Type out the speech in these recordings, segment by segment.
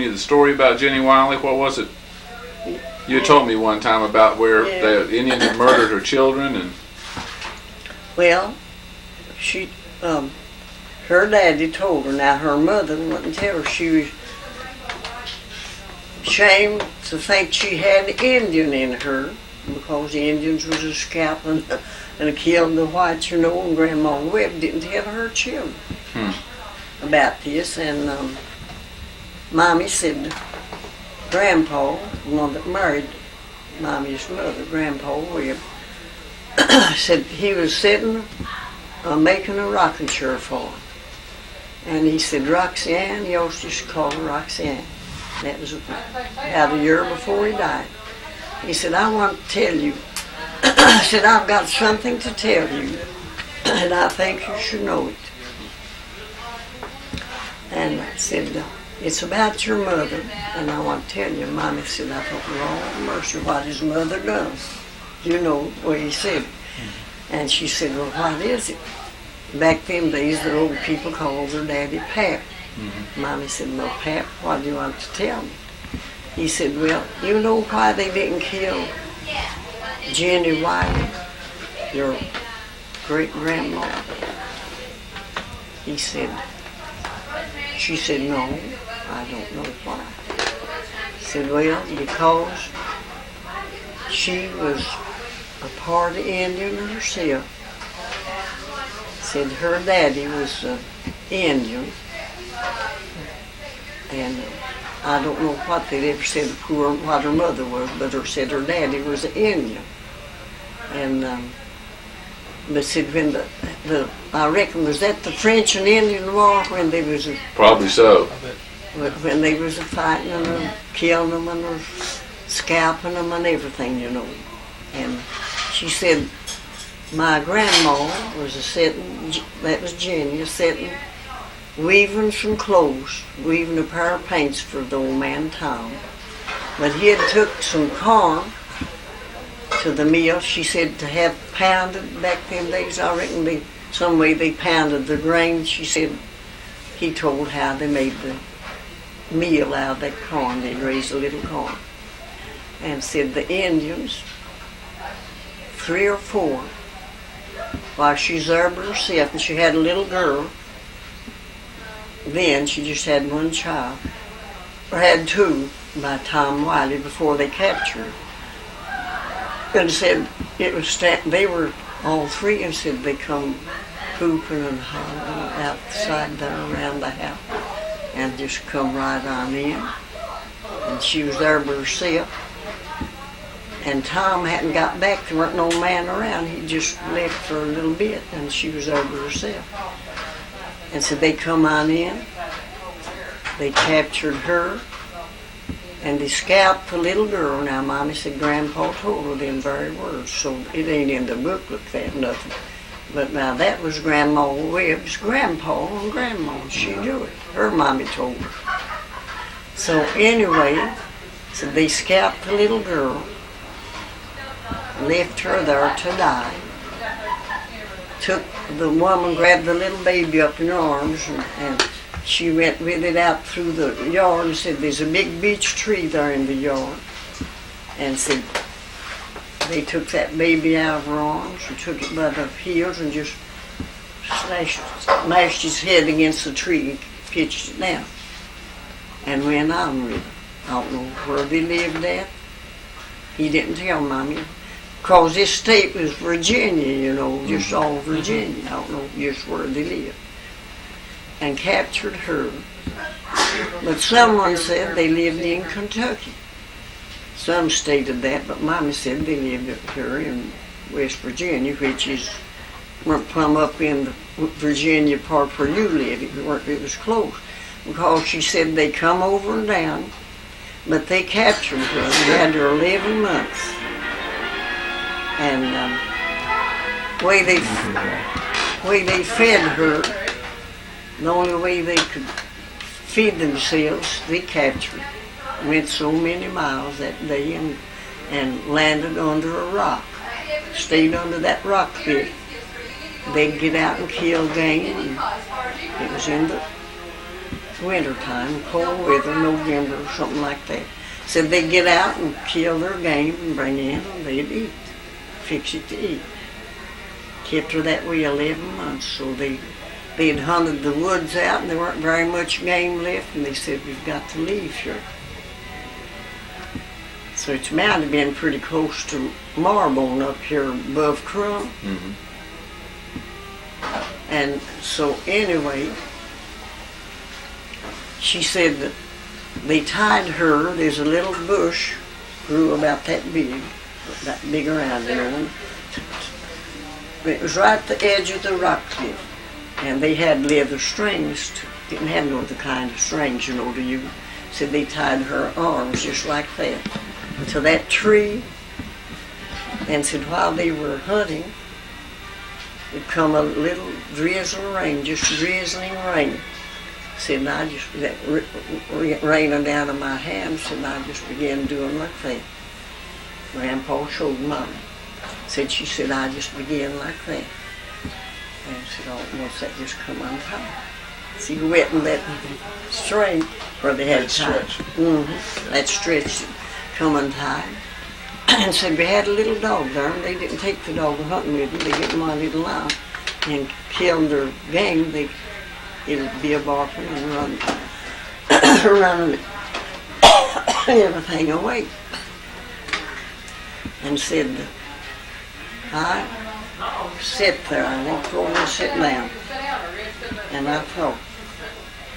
The story about Jenny Wiley, what was it? You told me one time about where the Indian had murdered her children, and well, she, her daddy told her. Now her mother wouldn't tell her. She was ashamed to think she had Indian in her because the Indians was a scalping and killing the whites, and Grandma Webb didn't tell her children about this, and Mommy said Grandpa, the one that married Mommy's mother, Grandpa Webb, said he was sitting making a rocking chair for him. And he said, Roxanne, he always used to call her Roxanne. That was about a year before he died. He said, I want to tell you, I said, I've got something to tell you, and I think you should know it. And I said, it's about your mother, and I want to tell you. Mommy said, I thought, Lord mercy, what his mother does. You know what he said. And she said, well, what is it? Back them days, the old people called their daddy Pap. Mommy said, well, Pap, what do you want to tell me? He said, well, you know why they didn't kill Jenny Wiley, your great-grandma? He said, she said, no, I don't know why. He said, well, because she was a part of Indian herself. Said her daddy was Indian, and I don't know what they'd ever said what her mother was, but her said her daddy was an Indian. And but said when the I reckon was that the French and Indian War when they was probably so. When they was fighting and killing them and scalping them and everything, And she said my grandma was that was Jenny, sitting weaving some clothes, weaving a pair of pants for the old man Tom. But he had took some corn to the mill, she said, to have pounded back them days. I reckon some way they pounded the grain. She said he told how they made the meal out of that corn. They raised a little corn. And said the Indians, 3 or 4, while she's there by herself, and she had a little girl. Then she just had one child, or had 2 by Tom Wiley before they captured her. And said it was they were all 3, and said they come hooping and hollering outside there around the house, and just come right on in. And she was there by herself. And Tom hadn't got back. There wasn't no man around. He just left for a little bit, and she was there by herself. And so they come on in. They captured her, and they scalped the little girl. Now, Mommy said Grandpa told her them very words, so it ain't in the booklet that nothing. But now that was Grandma Webb's grandpa and Grandma. She knew it. Her Mommy told her. So anyway, so they scalped the little girl, left her there to die. Took the woman, grabbed the little baby up in her arms, and she went with it out through the yard and said, there's a big beech tree there in the yard. And said, they took that baby out of her arms and took it by the heels and just smashed his head against the tree and pitched it down. And went on with it. I don't know where they lived at. He didn't tell Mommy. Because this state was Virginia, just all Virginia. I don't know just where they lived. And captured her. But someone said they lived in Kentucky. Some stated that, but Mommy said they lived up here in West Virginia, which weren't plumb up in the Virginia part where you live. It was close. Because she said they come over and down, but they captured her and had her 11 months. And way they fed her, the only way they could feed themselves, they captured her. Went so many miles that day and landed under a rock. Stayed under that rock pit. They'd get out and kill game. And it was in the winter time, cold weather, November or something like that. Said they'd get out and kill their game and bring it in and they'd eat, fix it to eat. Kept her that way 11 months, so they'd hunted the woods out and there weren't very much game left, and they said, we've got to leave here. So it's might have been pretty close to Marbone up here above Crum. Mm-hmm. And so anyway, she said that they tied her, there's a little bush, grew about that big around it. It was right at the edge of the rock cliff. And they had leather strings, didn't have no other kind of strings, to use. Said they tied her arms just like that to that tree, and said while they were hunting, it'd come a little drizzle of rain, just drizzling rain. Said, and I just, that raining down on my hands, and I just began doing like that. Grandpa showed Mama. She said, I just began like that. And I said, oh, once that just come untied. See, wetting that string where they had tied. Mm-hmm. That stretch come untied. And said, we had a little dog there, and they didn't take the dog hunting with them. They get my little line and killed their game. It'd be a barking and running everything away. And said, I sit there. I walked over and sat down. And I thought,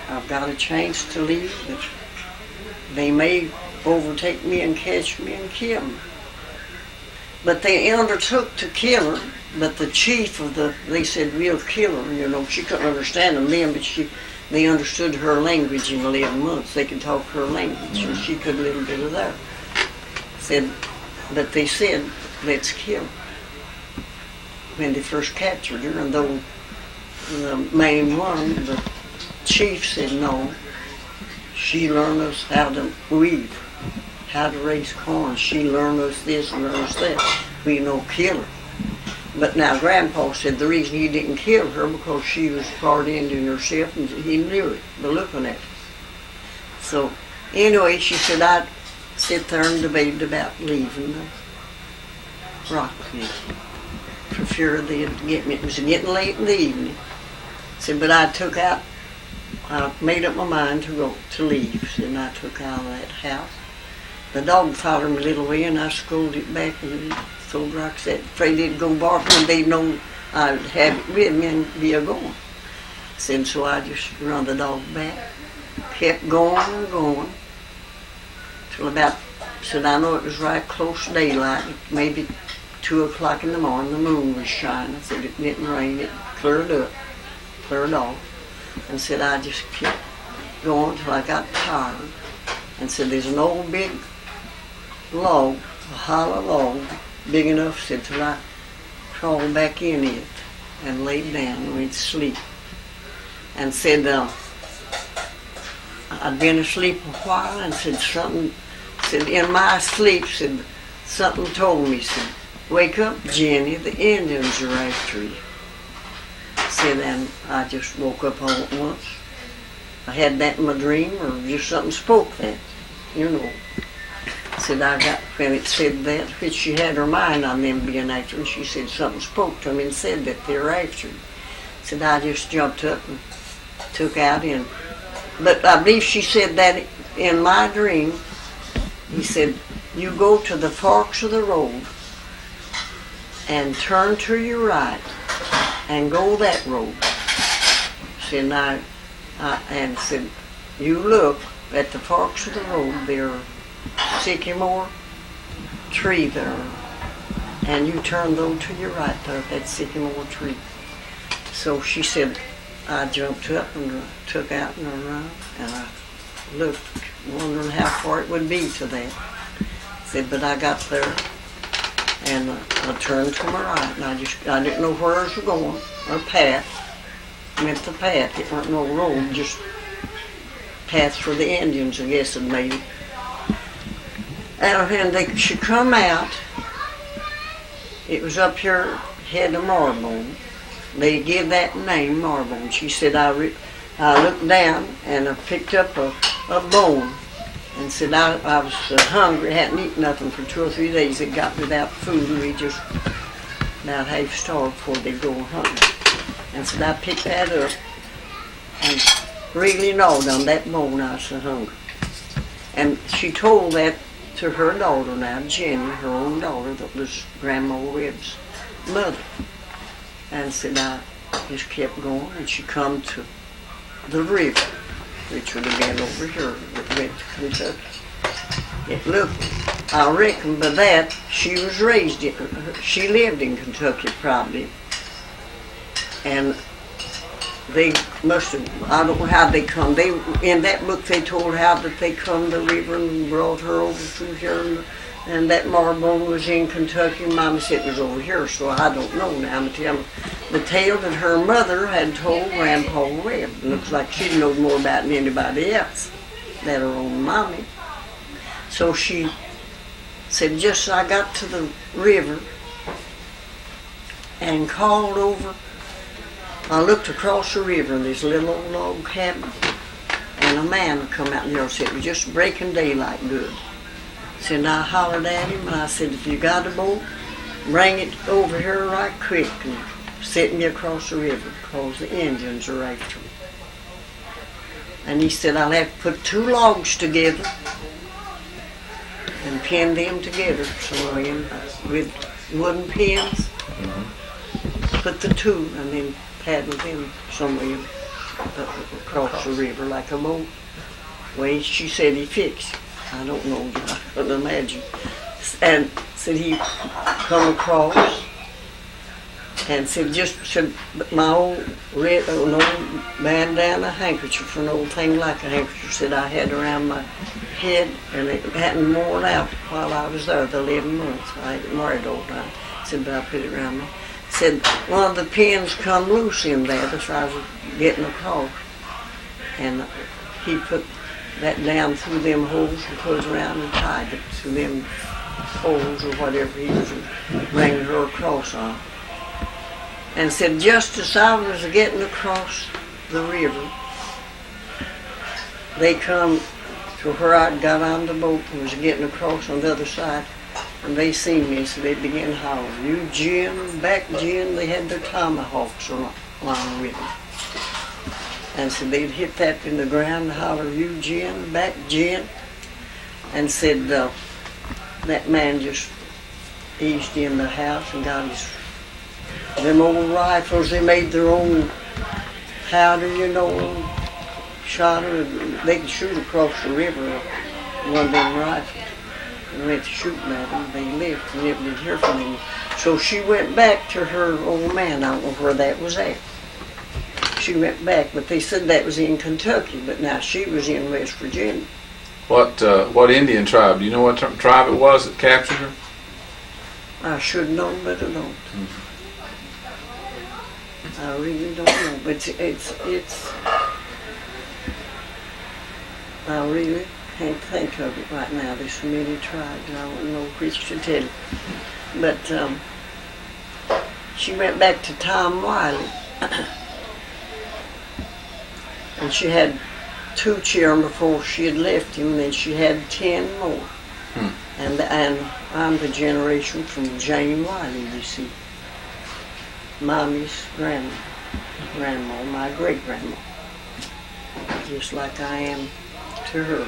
I've got a chance to leave, but they may overtake me and catch me and kill me. But they undertook to kill her, but the chief of they said, we'll kill her, She couldn't understand them then, but they understood her language in 11 months. They could talk her language, and she could a little bit of that. But they said, let's kill her. When they first captured her, and though the main one, the chief said, no, she learned us how to weave, how to raise corn. She learned us this and learned us that. We no kill her. But now Grandpa said the reason he didn't kill her because she was part Indian herself, and he knew it by looking at her. So anyway, she said, I'd sit there and debated about leaving the rock cliff for fear they'd get me. It was getting late in the evening. Said, but I made up my mind to leave. Said, and I took out of that house. The dog followed me a little way, and I scolded it back and threw rocks at it. Afraid they'd go barking, they'd know I'd have it with me and be a-going. Said, so I just run the dog back. Kept going and going till about, said, I know it was right close to daylight, maybe 2 o'clock in the morning. The moon was shining. Said it didn't rain, it cleared off. And said, I just kept going till I got tired. And said, there's an old big log, a hollow log, big enough, said, till I crawled back in it and laid down and went to sleep. And said, I'd been asleep a while, and said, in my sleep, said, something told me, said, wake up, Jenny, the Indians are after you. Said, and I just woke up all at once. I had that in my dream, or just something spoke that, Said, when it said that, which she had her mind on them being after, and she said something spoke to me and said that they're after you. Said, I just jumped up and took out in. But I believe she said that in my dream. He said, you go to the forks of the road and turn to your right and go that road. Said, and said, you look at the forks of the road, there are sycamore tree there, and you turn though to your right there, that sycamore tree. So she said, I jumped up and took out and around, and I looked, wondering how far it would be to that. Said, but I got there, and I turned to my right, and I didn't know where I was going, or path. Meant the path, it wasn't no road, just paths for the Indians, I guess, had made it. And she come out, it was up here, head of Marbone. They give that name, Marbone. She said, I looked down and I picked up a bone and said I was hungry, hadn't eaten nothing for 2 or 3 days. It got without food and we just about half starved before they go hungry. And said I picked that up and really gnawed on that bone. I was so hungry. And she told that to her daughter now, Jenny, her own daughter, that was Grandma Webb's mother. And said I just kept going, and she come to the river, which would have been over here that went to Kentucky. It looked, I reckon by that, she was raised in, she lived in Kentucky probably. And they must have, I don't know how they come. They, in that book they told how that they come the river and brought her over through here, and that Marbone was in Kentucky. Mama said it was over here, so I don't know now. I'm telling the tale that her mother had told Grandpa Webb. It looks like she knowed more about it than anybody else, that her own mommy. So she said, just as I got to the river and called over, I looked across the river, this little old log cabin, and a man come out there and said, it was just breaking daylight good. Said, I hollered at him, and I said, if you got a boat, bring it over here right quick and set me across the river, because the Indians are after me. And he said, I'll have to put 2 logs together and pin them together somewhere with wooden pins. Put the 2 and then paddle them somewhere across the river like a boat. Well, she said he fixed it. I don't know, I couldn't imagine. And said he come across and said my old red, an old bandana handkerchief, an old thing like a handkerchief, said I had around my head, and it hadn't worn out while I was there, the 11 months. I had married all the time. Said, but I put it around me. Said one of the pins come loose in there as I was getting across, and he put that down through them holes and put it around and tied it to them holes or whatever he was bringing her across on. And said just as I was getting across the river, they come to where I got on the boat and was getting across on the other side. And they seen me, so they began hollering, you Jim, back Jim. They had their tomahawks along with them. And so they'd hit that in the ground and holler, you Jim, back Jim. And said that man just eased in the house and got them old rifles. They made their own powder, you know, shot her. They could shoot across the river with one of them rifles. And went to shooting at them. They left and never did hear from him. So she went back to her old man. I don't know where that was at. She went back, but they said that was in Kentucky, but now she was in West Virginia. What Indian tribe? Do you know what tribe it was that captured her? I should know, but I don't. I really don't know, but it's I really can't think of it right now. There's so many tribes, I don't know which to tell you. But she went back to Tom Wiley, and she had 2 children before she had left him, and then she had 10 more. And I'm the generation from Jenny Wiley, you see. Mommy's grandma, my great-grandma, just like I am to her.